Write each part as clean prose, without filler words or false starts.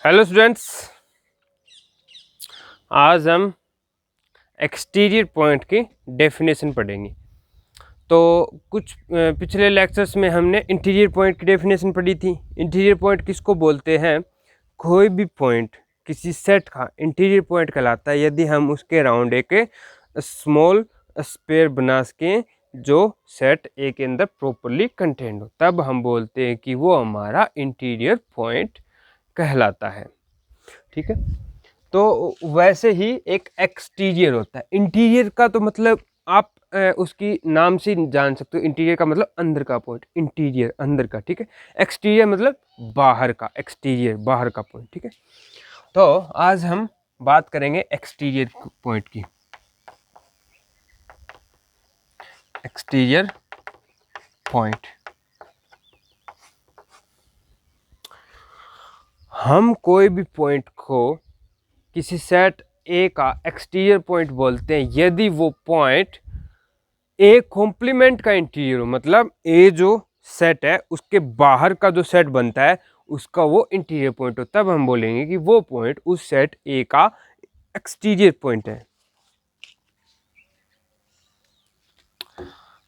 Hello students, आज हम exterior point की डेफिनेशन पढ़ेंगे। तो कुछ पिछले लेक्चर्स में हमने इंटीरियर पॉइंट की डेफिनेशन पढ़ी थी। इंटीरियर पॉइंट किसको बोलते हैं? कोई भी पॉइंट किसी सेट का इंटीरियर पॉइंट कहलाता है यदि हम उसके अराउंड एक स्मॉल स्पेयर बना सकें जो सेट ए के अंदर प्रॉपरली कंटेन्ड हो, तब हम बोलते हैं कि वो हमारा इंटीरियर पॉइंट कहलाता है। ठीक है। तो वैसे ही एक एक्सटीरियर होता है। इंटीरियर का तो मतलब आप उसकी नाम से जान सकते हो। इंटीरियर का मतलब अंदर का पॉइंट, इंटीरियर अंदर का। ठीक है। एक्सटीरियर मतलब बाहर का, एक्सटीरियर बाहर का पॉइंट। ठीक है। तो आज हम बात करेंगे एक्सटीरियर पॉइंट की। एक्सटीरियर पॉइंट, हम कोई भी पॉइंट को किसी सेट ए का एक्सटीरियर पॉइंट बोलते हैं यदि वो पॉइंट ए कॉम्प्लीमेंट का इंटीरियर हो, मतलब ए जो सेट है उसके बाहर का जो सेट बनता है उसका वो इंटीरियर पॉइंट हो, तब हम बोलेंगे कि वो पॉइंट उस सेट ए का एक्सटीरियर पॉइंट है।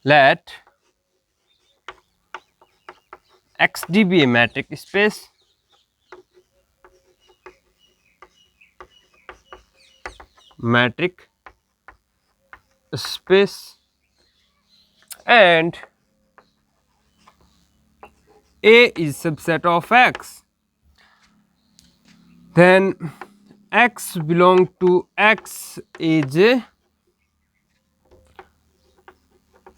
Let XD be a metric space and A is subset of X, then X belong to X is a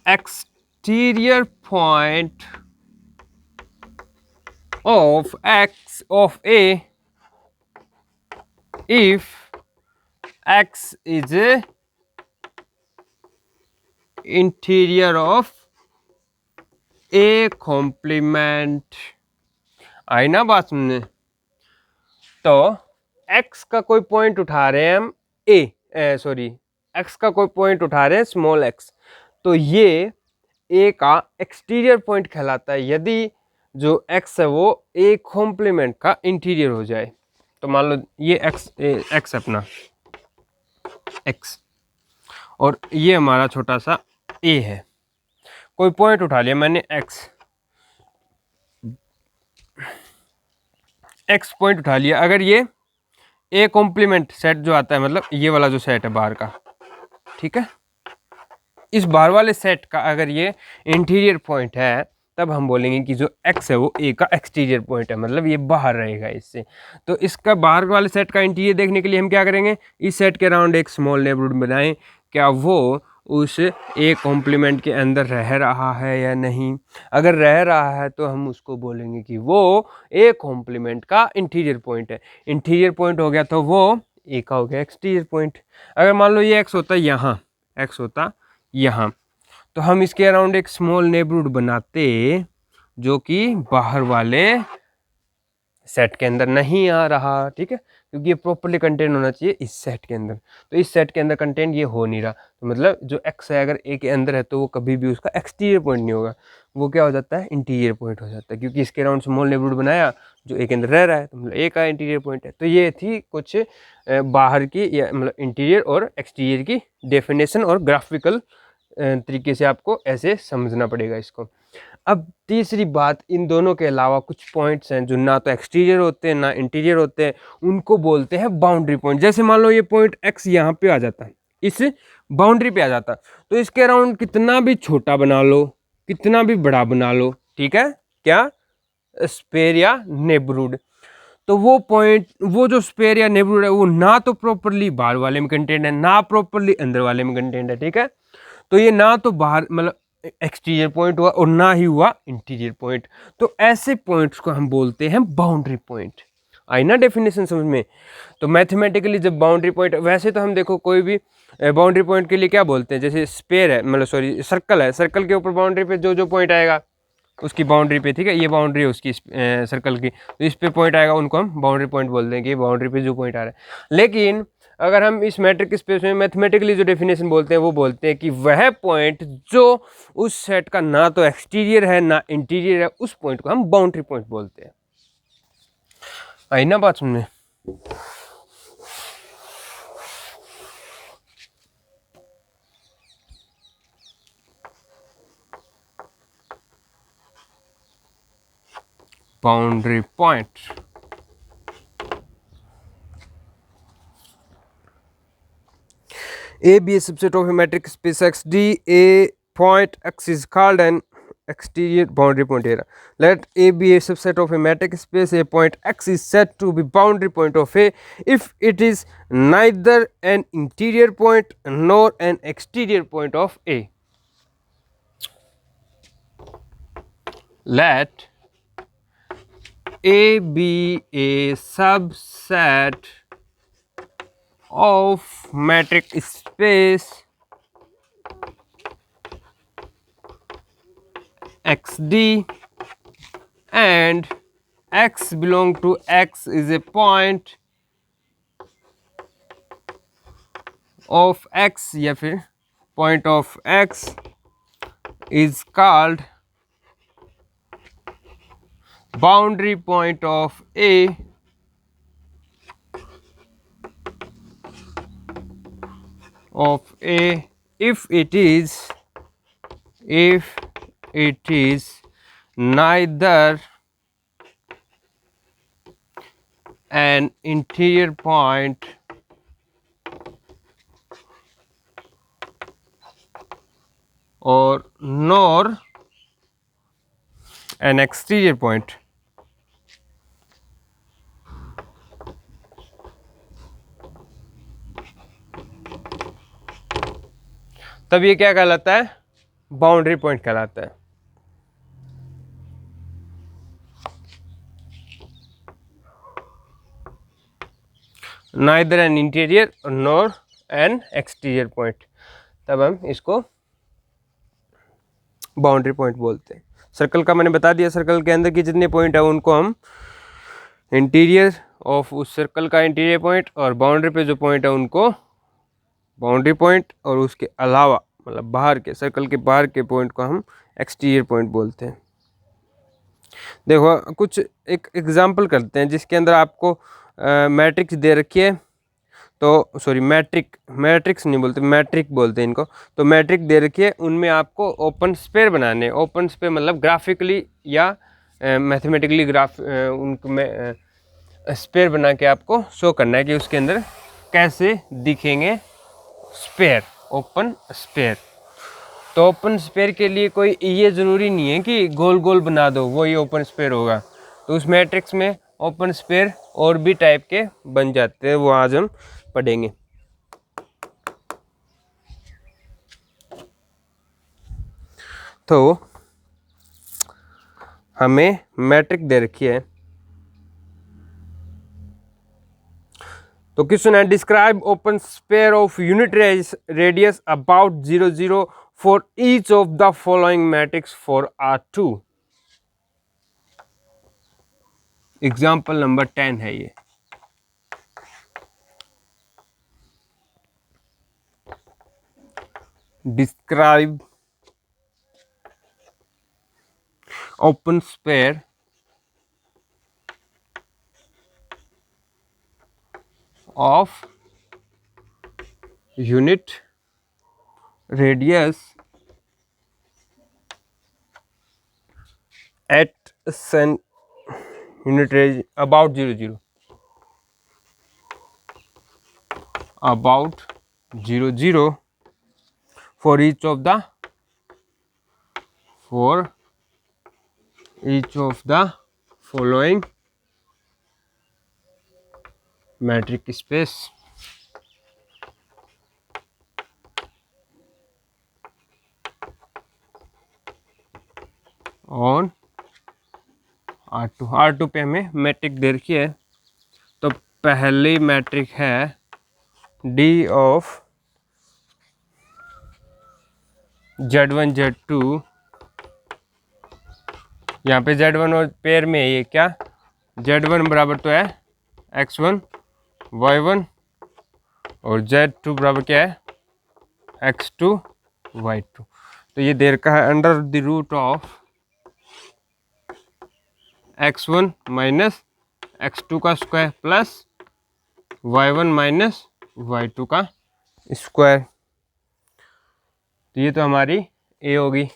exterior point of X of A if X is a interior of A complement। आई ना बात सुनने? तो X का कोई point उठा रहे हैं हम X का कोई पॉइंट उठा रहे हैं स्मॉल x, तो ये A का एक्सटीरियर पॉइंट कहलाता है यदि जो x है वो A कॉम्प्लीमेंट का इंटीरियर हो जाए। तो मान लो ये x अपना x और ये हमारा छोटा सा A है। कोई पॉइंट उठा लिया मैंने x पॉइंट उठा लिया। अगर ये ए कॉम्प्लीमेंट सेट जो आता है, मतलब ये वाला जो सेट है बाहर का, ठीक है, इस बाहर वाले सेट का अगर ये इंटीरियर पॉइंट है तब हम बोलेंगे कि जो x है वो ए का एक्सटीरियर पॉइंट है, मतलब ये बाहर रहेगा इससे। तो इसका बाहर वाले सेट का इंटीरियर देखने के लिए हम क्या करेंगे? इस सेट के अराउंड एक स्मॉल नेबरहुड बनाएं, क्या वो उस ए कॉम्प्लीमेंट के अंदर रह रहा है या नहीं। अगर रह रहा है तो हम उसको बोलेंगे कि वो ए कॉम्प्लीमेंट का इंटीरियर पॉइंट है। इंटीरियर पॉइंट हो गया तो वो ए का हो गया एक्सटीरियर पॉइंट। अगर मान लो ये x होता यहाँ, x होता यहाँ, तो हम इसके अराउंड एक स्मॉल नेबरहुड बनाते जो कि बाहर वाले सेट के अंदर नहीं आ रहा। ठीक है, क्योंकि ये प्रॉपर्ली कंटेन होना चाहिए इस सेट के अंदर, तो इस सेट के अंदर कंटेन ये हो नहीं रहा, तो मतलब जो x है अगर ए के अंदर है तो वो कभी भी उसका एक्सटीरियर पॉइंट नहीं होगा, वो क्या हो जाता है? इंटीरियर पॉइंट हो जाता है, क्योंकि इसके अराउंड स्मॉल नेबरहुड बनाया जो ए के अंदर रह रहा है, तो मतलब ए का इंटीरियर पॉइंट है। तो ये थी कुछ बाहर की या मतलब इंटीरियर और एक्सटीरियर की डेफिनेशन, और ग्राफिकल तरीके से आपको ऐसे समझना पड़ेगा इसको। अब तीसरी बात, इन दोनों के अलावा कुछ पॉइंट्स हैं जो ना तो एक्सटीरियर होते हैं ना इंटीरियर होते हैं, उनको बोलते हैं बाउंड्री पॉइंट। जैसे मान लो ये पॉइंट x यहाँ पे आ जाता है, इस बाउंड्री पे आ जाता, तो इसके अराउंड कितना भी छोटा बना लो, कितना भी बड़ा बना लो, ठीक है, क्या स्पेयर या नेबरहुड, तो वो पॉइंट, वो जो स्पेयर या नेबरहुड है वो ना तो प्रॉपरली बाहर वाले में कंटेंट है ना प्रॉपरली अंदर वाले में कंटेंट है। ठीक है, तो ये ना तो बाहर मतलब एक्सटीरियर पॉइंट हुआ और ना ही हुआ इंटीरियर पॉइंट, तो ऐसे पॉइंट्स को हम बोलते हैं बाउंड्री पॉइंट। आई ना डेफिनेशन समझ में? तो मैथमेटिकली जब बाउंड्री पॉइंट, वैसे तो हम देखो कोई भी बाउंड्री पॉइंट के लिए क्या बोलते हैं, जैसे स्पेयर है, मतलब सॉरी सर्कल है, सर्कल के ऊपर बाउंड्री पे जो जो पॉइंट आएगा उसकी बाउंड्री पे, ठीक है, ये बाउंड्री है उसकी सर्कल की, तो इस पे पॉइंट आएगा उनको हम बाउंड्री पॉइंट बोल देंगे, बाउंड्री पे जो पॉइंट आ रहा है। लेकिन अगर हम इस मैट्रिक स्पेस में मैथमेटिकली जो डेफिनेशन बोलते हैं वो बोलते हैं कि वह पॉइंट जो उस सेट का ना तो एक्सटीरियर है ना इंटीरियर है, उस पॉइंट को हम बाउंड्री पॉइंट बोलते हैं। आई ना बात सुनने। Boundary point, A be a subset of a metric space XD. A point X is called an exterior boundary point here. Let A be a subset of a metric space. A point X is said to be boundary point of A if it is neither an interior point nor an exterior point of A. Let A be a subset of metric space XD and X belong to X is a point of X या फिर point of X is called boundary point of A if it is neither an interior point or nor an exterior point. तब ये क्या कहलाता है? Boundary point कहलाता है। Neither an interior nor an exterior point, तब हम इसको बाउंड्री पॉइंट बोलते हैं। सर्कल का मैंने बता दिया, सर्कल के अंदर के जितने पॉइंट है उनको हम इंटीरियर ऑफ उस सर्कल का इंटीरियर पॉइंट, और बाउंड्री पे जो पॉइंट है उनको बाउंड्री पॉइंट, और उसके अलावा मतलब बाहर के सर्कल के बाहर के पॉइंट को हम एक्सटीरियर पॉइंट बोलते हैं। देखो कुछ एक एग्जांपल करते हैं जिसके अंदर आपको मैट्रिक्स दे रखी है, तो सॉरी मैट्रिक्स नहीं बोलते, मैट्रिक बोलते हैं इनको। तो मैट्रिक दे रखी है, उनमें आपको ओपन स्पेयर बनाने, ओपन स्पेयर मतलब ग्राफिकली या मैथमेटिकली उनको में स्पेयर बना के आपको शो करना है कि उसके अंदर कैसे दिखेंगे स्पेयर, ओपन स्पेयर। तो ओपन स्पेयर के लिए कोई ये ज़रूरी नहीं है कि गोल गोल बना दो वही ओपन स्पेयर होगा। तो उस मैट्रिक्स में ओपन स्पेयर और भी टाइप के बन जाते हैं, वो आज हम पढ़ेंगे। तो हमें मैट्रिक दे रखी है, तो क्वेश्चन है describe open sphere of unit radius about 0 0 for each of the following matrix for R2। Example number 10 है ये। Describe open sphere of unit radius at unit range about 0 0, about 0 0 for each of the following metric space on R2 पे हमें matric दे रखी है। तो पहली matric है D of Z1 Z2, यहाँ पे Z1 और पेयर में है, ये क्या Z1 बराबर तो है X1 Y1 और Z2 बराबर क्या है X2 Y2। तो ये दे रखा है under the root of X1 minus x2 का square plus y1 minus y2 का स्क्वायर। तो ये तो हमारी ए होगी।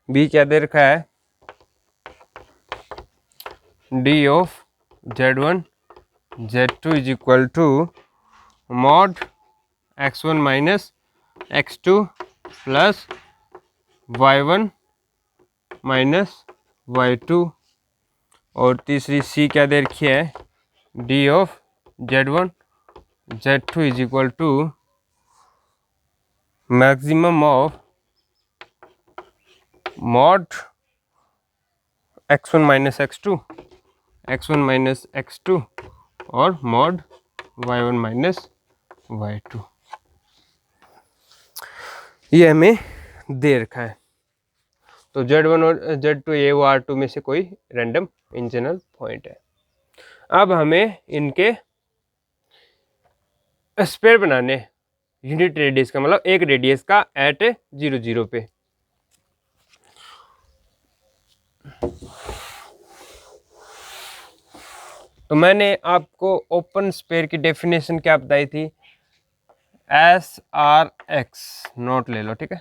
बी क्या दे रखा है, D of z1 z2 is equal to mod x1 minus x2 plus y1 minus y2। और तीसरी सी क्या दे रखी है, D of z1 z2 is equal to maximum of mod x1 minus x2 x1 minus x2 और mod y1 minus y2। ये हमें दे रखा है। तो Z1 और Z2 ये वो R2 में से कोई रैंडम इंजनल पॉइंट है। अब हमें इनके स्पेयर बनाने यूनिट रेडियस का, मतलब एक रेडियस का एट 0 0 पे। तो मैंने आपको ओपन स्पेयर की डेफिनेशन क्या बताई थी, SRX नोट ले लो, ठीक है।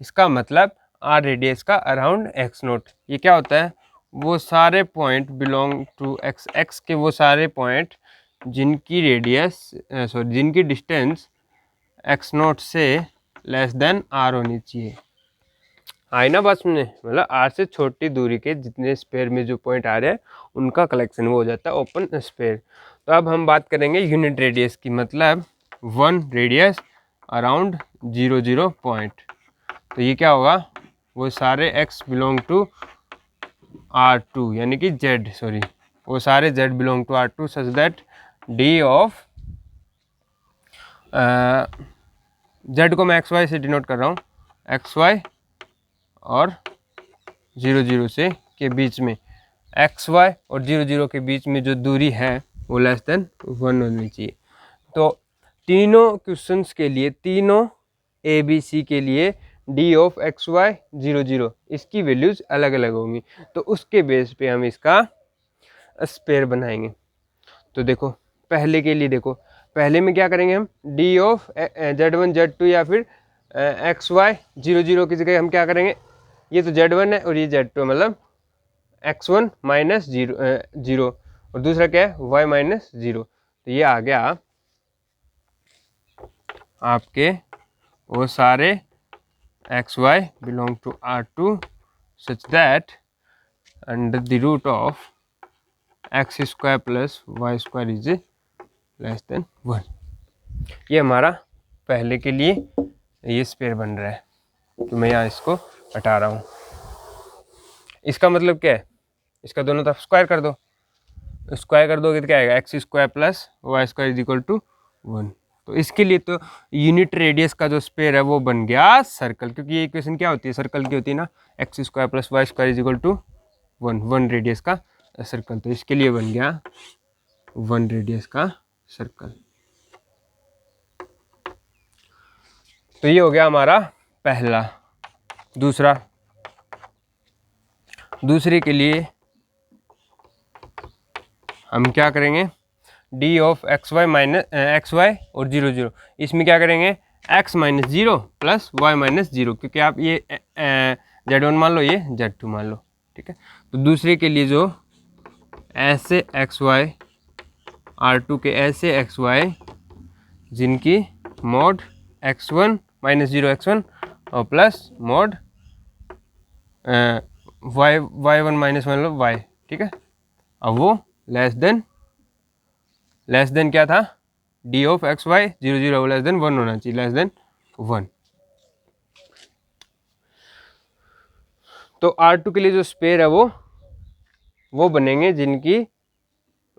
इसका मतलब आर रेडियस का अराउंड एक्स नोट। ये क्या होता है, वो सारे point belong to X, X के वो सारे पॉइंट जिनकी रेडियस जिनकी डिस्टेंस एक्स नोट से लेस देन आर होनी चाहिए। आई ना बात में, मतलब आर से छोटी दूरी के जितने स्पेयर में जो पॉइंट आ रहे हैं उनका कलेक्शन वो हो जाता है ओपन स्पेयर। तो अब हम बात करेंगे यूनिट रेडियस की, मतलब वन रेडियस अराउंड 0 0 पॉइंट। तो ये क्या होगा, वो सारे x बिलोंग टू R2 यानी कि वो सारे z belong to R2 such that d of z को मैं xy से डिनोट कर रहा हूँ, xy और 0 0 से के बीच में, xy और 0 0 के बीच में जो दूरी है वो लेस देन 1 होनी चाहिए। तो तीनों क्वेश्चंस के लिए, तीनों ABC के लिए डी ऑफ एक्स वाई 0 0 इसकी वैल्यूज अलग अलग होंगी। तो उसके बेस पे हम इसका स्पेयर बनाएंगे। तो देखो पहले के लिए, देखो पहले में क्या करेंगे हम, डी ऑफ z1 z2 या फिर एक्स वाई 0 0 की जगह हम क्या करेंगे, ये तो z1 है और ये z2 मतलब x1 माइनस 0 और दूसरा क्या है y माइनस 0। तो ये आ गया आपके वो सारे xy belong to R2 such that under the root of x square plus y square is less than 1। ये हमारा पहले के लिए ये स्पेयर बन रहा है। तो मैं यहाँ इसको हटा रहा हूँ। इसका मतलब क्या है, इसका दोनों तरफ स्क्वायर कर दो, स्क्वायर कर दोगे तो क्या आएगा, X square plus Y square is equal to 1। तो इसके लिए तो यूनिट रेडियस का जो स्पेयर है वो बन गया सर्कल, क्योंकि ये इक्वेशन क्या होती है, सर्कल की होती है ना, X square plus Y square is equal to 1 radius का सर्कल। तो इसके लिए बन गया 1 रेडियस का सर्कल। तो ये हो गया हमारा पहला। दूसरे के लिए हम क्या करेंगे, D of X Y minus X Y और 0 0, इसमें क्या करेंगे x minus 0 plus Y minus 0, क्योंकि आप ये z1 मान लो, ये z2 मान लो, ठीक है। तो दूसरे के लिए जो ऐसे एक्स वाई R2 के ऐसे एक्स वाई जिनकी मॉड x1 माइनस 0 x1 और प्लस मॉड y1 माइनस मान लो y, ठीक है। अब वो लेस देन क्या था, D of X Y 0 0 less than 1 होना चाहिए, लेस देन 1। तो R2 के लिए जो स्पेयर है वो बनेंगे जिनकी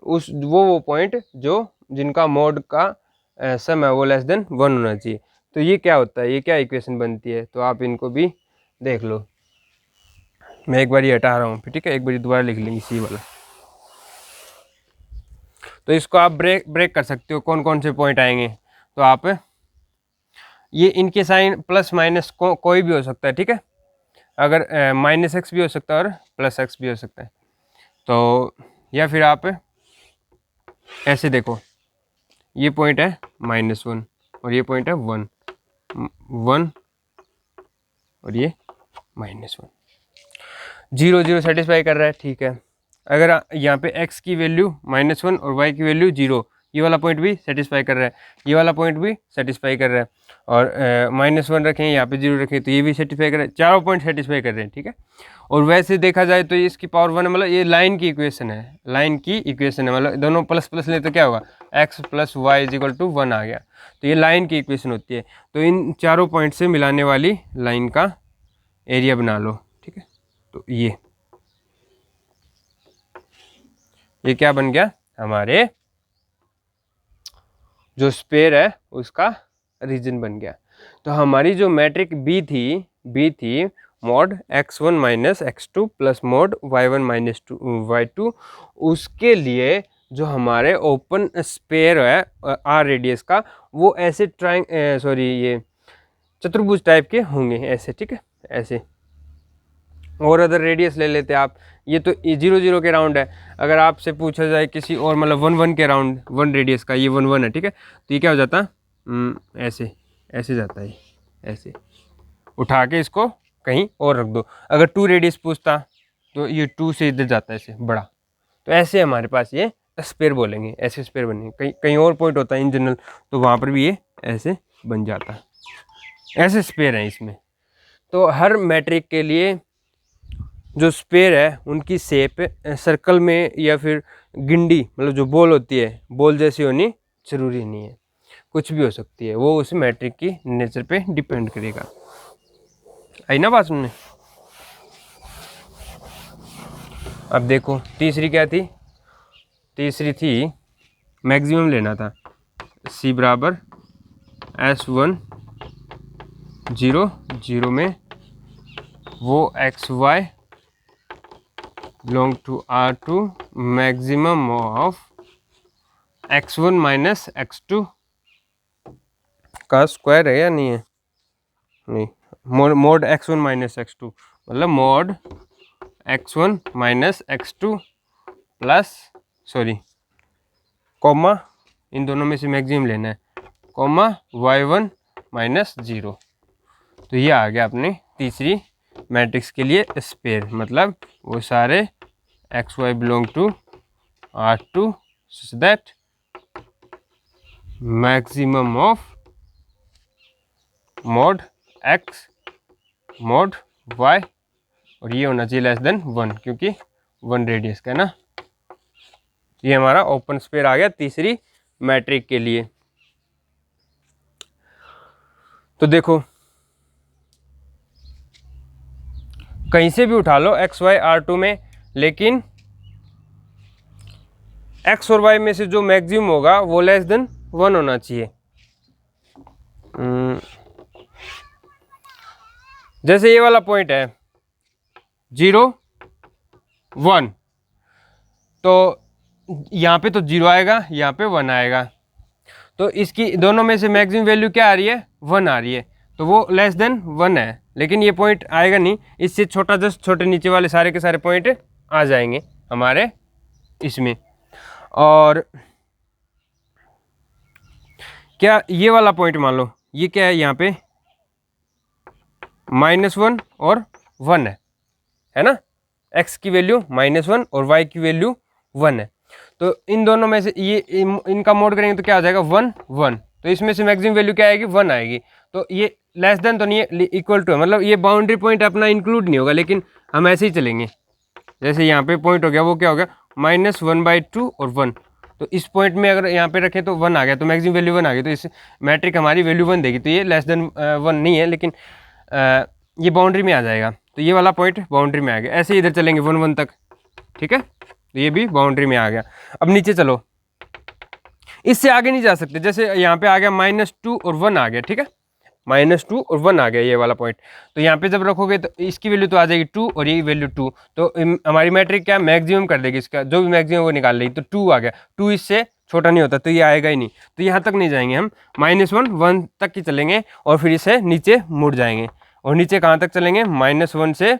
वो पॉइंट जो जिनका मोड का सम है वो लेस देन 1 होना चाहिए। तो ये क्या होता है, ये क्या इक्वेशन बनती है, तो आप इनको भी देख लो। मैं एक बार ये हटा रहा हूँ फिर, ठीक है, एक बार दोबारा लिख लेंगे सी वाला। तो इसको आप ब्रेक कर सकते हो, कौन कौन से पॉइंट आएंगे। तो आप ये इनके साइन प्लस माइनस कोई भी हो सकता है, ठीक है, अगर माइनस एक्स भी हो सकता है और प्लस एक्स भी हो सकता है। तो या फिर आप ऐसे देखो, ये पॉइंट है -1 और ये पॉइंट है 1 1 और ये -1, 0 0 सेटिस्फाई कर रहा है, ठीक है। अगर यहाँ पे x की वैल्यू -1 और y की वैल्यू 0, ये वाला पॉइंट भी सेटिस्फाई कर रहा है, ये वाला पॉइंट भी सेटिस्फाई कर रहा है, और -1 रखें, यहाँ पे 0 रखें तो ये भी सेटिस्फाई कर रहा है, चारों पॉइंट सेटिस्फाई कर रहे हैं, ठीक है। और वैसे देखा जाए तो इसकी पावर 1 है, मतलब ये लाइन की इक्वेशन है, लाइन की इक्वेशन है, मतलब दोनों प्लस प्लस ले तो क्या होगा, x + y = 1 आ गया, तो ये लाइन की इक्वेशन होती है। तो इन चारों पॉइंट से मिलाने वाली लाइन का एरिया बना लो, ठीक है। तो ये क्या बन गया, हमारे जो स्पेयर है उसका रीजन बन गया। तो हमारी जो मैट्रिक बी थी mod x1 - x2 + mod y1 - y2, उसके लिए जो हमारे ओपन स्पेयर है आर रेडियस का, वो ऐसे ये चतुर्भुज टाइप के होंगे ऐसे, ठीक है, ऐसे। और अदर रेडियस ले लेते आप, ये तो 0 0 के राउंड है। अगर आपसे पूछा जाए किसी और, मतलब 1 1 के राउंड, 1 रेडियस का, ये 1 1 है, ठीक है, तो ये क्या हो जाता, ऐसे ऐसे जाता है, ऐसे उठा के इसको कहीं और रख दो। अगर 2 रेडियस पूछता तो ये 2 से इधर जाता है ऐसे बड़ा। तो ऐसे हमारे पास ये स्पेयर बोलेंगे, ऐसे स्पेयर बनेंगे। कहीं कहीं और पॉइंट होता है इन जनरल, तो वहाँ पर भी ये ऐसे बन जाता है, ऐसे स्पेयर हैं इसमें। तो हर मैट्रिक के लिए जो स्पेयर है उनकी शेप सर्कल में या फिर गिंडी, मतलब जो बॉल होती है, बॉल जैसी होनी जरूरी नहीं है, कुछ भी हो सकती है, वो उस मैट्रिक की नेचर पे डिपेंड करेगा। आई ना बात सुनने। अब देखो तीसरी क्या थी, तीसरी थी मैक्सिमम लेना था, C = S1 0 0 में वो XY belong to R2 maximum of x1 - x2 का स्क्वायर है या नहीं है, नहीं, mod x1 - x2 मतलब mod x1 - x2 plus comma, इन दोनों में से मैक्सिमम लेना है, कॉमा y1 - 0। तो ये आ गया अपने तीसरी मैट्रिक्स के लिए स्पेयर, मतलब वो सारे XY belong to R2 such that maximum of mod x mod y, और ये होना चाहिए <1, क्योंकि 1 रेडियस का है ना। ये हमारा ओपन स्पेयर आ गया तीसरी मैट्रिक के लिए। तो देखो कहीं से भी उठा लो XY R2 में, लेकिन x और y में से जो मैक्सिमम होगा वो <1 होना चाहिए। जैसे ये वाला पॉइंट है 0 1, तो यहाँ पे तो 0 आएगा, यहाँ पे 1 आएगा, तो इसकी दोनों में से मैक्सिमम वैल्यू क्या आ रही है, 1 आ रही है, तो वो <1 है। लेकिन ये पॉइंट आएगा नहीं, इससे छोटा, जस्ट छोटे नीचे वाले सारे के सारे पॉइंट आ जाएंगे हमारे इसमें। और क्या ये वाला पॉइंट मान लो, ये क्या है, यहाँ पे -1 और 1 है ना, x की वैल्यू -1 और y की वैल्यू 1 है। तो इन दोनों में से ये इनका मोड करेंगे तो क्या आ जाएगा, 1 1, तो इसमें से मैक्सिमम वैल्यू क्या आएगी, 1 आएगी। तो ये <, तो नहीं है, इक्वल टू है, मतलब ये बाउंड्री पॉइंट अपना इंक्लूड नहीं होगा, लेकिन हम ऐसे ही चलेंगे। जैसे यहाँ पे पॉइंट हो गया, वो क्या हो गया, -1/2 और 1, तो इस पॉइंट में अगर यहाँ पे रखें तो 1 आ गया, तो मैक्सिमम वैल्यू 1 आ गई, तो इस मैट्रिक हमारी वैल्यू 1 देगी। तो ये <1 नहीं है, लेकिन ये बाउंड्री में आ जाएगा, तो ये वाला पॉइंट बाउंड्री में आ गया। ऐसे इधर चलेंगे 1 1 तक, ठीक है, तो ये भी बाउंड्री में आ गया। अब नीचे चलो, इससे आगे नहीं जा सकते। जैसे यहाँ पे आ गया -2 और 1 आ गया, ठीक है, -2 और 1 आ गया ये वाला पॉइंट, तो यहाँ पे जब रखोगे तो इसकी वैल्यू तो आ जाएगी 2 और ये वैल्यू 2, तो हमारी मैट्रिक क्या मैक्सिमम कर देगी, इसका जो भी मैक्सिमम वो निकाल लेगी। तो 2 आ गया, 2 इससे छोटा नहीं होता, तो ये आएगा ही नहीं, तो यहाँ तक नहीं जाएंगे हम, -1 1 तक ही चलेंगे, और फिर इसे नीचे मुड़ जाएंगे। और नीचे कहाँ तक चलेंगे, -1 से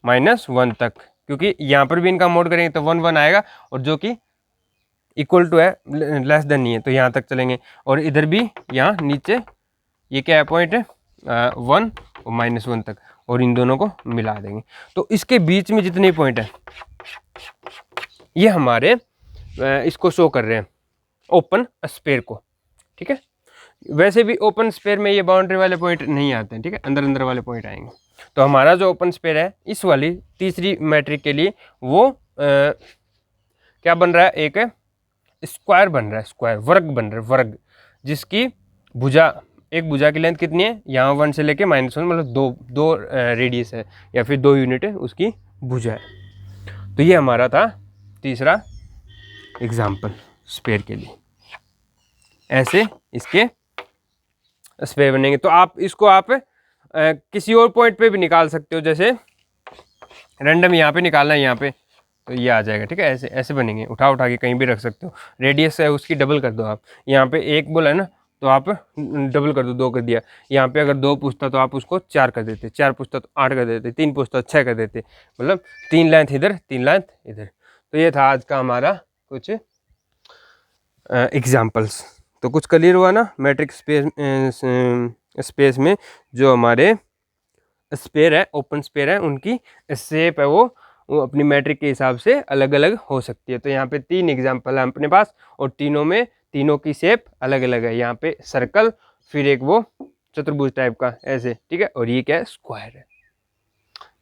-1 तक, क्योंकि यहाँ पर भी इनका मोड करेंगे तो 1 1 आएगा, और जो कि इक्वल टू है, लेस देन नहीं है, तो यहाँ तक चलेंगे। और इधर भी यहाँ नीचे ये क्या है पॉइंट है 1 और -1 तक, और इन दोनों को मिला देंगे। तो इसके बीच में जितने पॉइंट है ये हमारे इसको शो कर रहे हैं ओपन स्फीयर को, ठीक है। वैसे भी ओपन स्फीयर में ये बाउंड्री वाले पॉइंट नहीं आते हैं, ठीक है, अंदर अंदर वाले पॉइंट आएंगे। तो हमारा जो ओपन स्फीयर है इस वाली तीसरी मैट्रिक के लिए वो क्या बन रहा है, एक स्क्वायर बन रहा है, स्क्वायर वर्ग बन रहा है, वर्ग, जिसकी भुजा, एक भुजा की लेंथ कितनी है यहाँ 1 से लेके -1, मतलब दो रेडियस है या फिर 2 यूनिट है उसकी भुजा है। तो ये हमारा था तीसरा एग्जाम्पल स्फीयर के लिए। ऐसे इसके स्फीयर बनेंगे। तो आप इसको आप किसी और पॉइंट पे भी निकाल सकते हो, जैसे रैंडम यहाँ पे निकालना है यहाँ पे, तो ये आ जाएगा, ठीक है। ऐसे ऐसे बनेंगे, उठा के कहीं भी रख सकते हो। रेडियस है उसकी डबल कर दो आप, यहाँ पे 1 बोला है ना तो आप डबल कर दो, 2 कर दिया। यहाँ पे अगर 2 पूछता तो आप उसको 4 कर देते, 4 पूछता तो 8 कर देते, 3 पूछता तो 6 कर देते, मतलब 3 लेंथ इधर 3 लेंथ इधर। तो ये था आज का हमारा कुछ एग्जाम्पल्स। तो कुछ क्लियर हुआ ना, मैट्रिक स्पेस में जो हमारे स्फीयर है, ओपन स्फीयर है, उनकी शेप है वो अपनी मैट्रिक के हिसाब से अलग अलग हो सकती है। तो यहाँ पे 3 एग्जाम्पल है अपने पास, और तीनों की शेप अलग अलग है। यहाँ पे सर्कल, फिर एक वो चतुर्भुज टाइप का ऐसे, ठीक है, और ये क्या है, स्क्वायर है।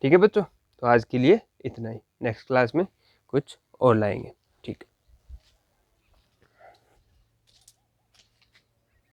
ठीक है बच्चों, तो आज के लिए इतना ही, नेक्स्ट क्लास में कुछ और लाएंगे।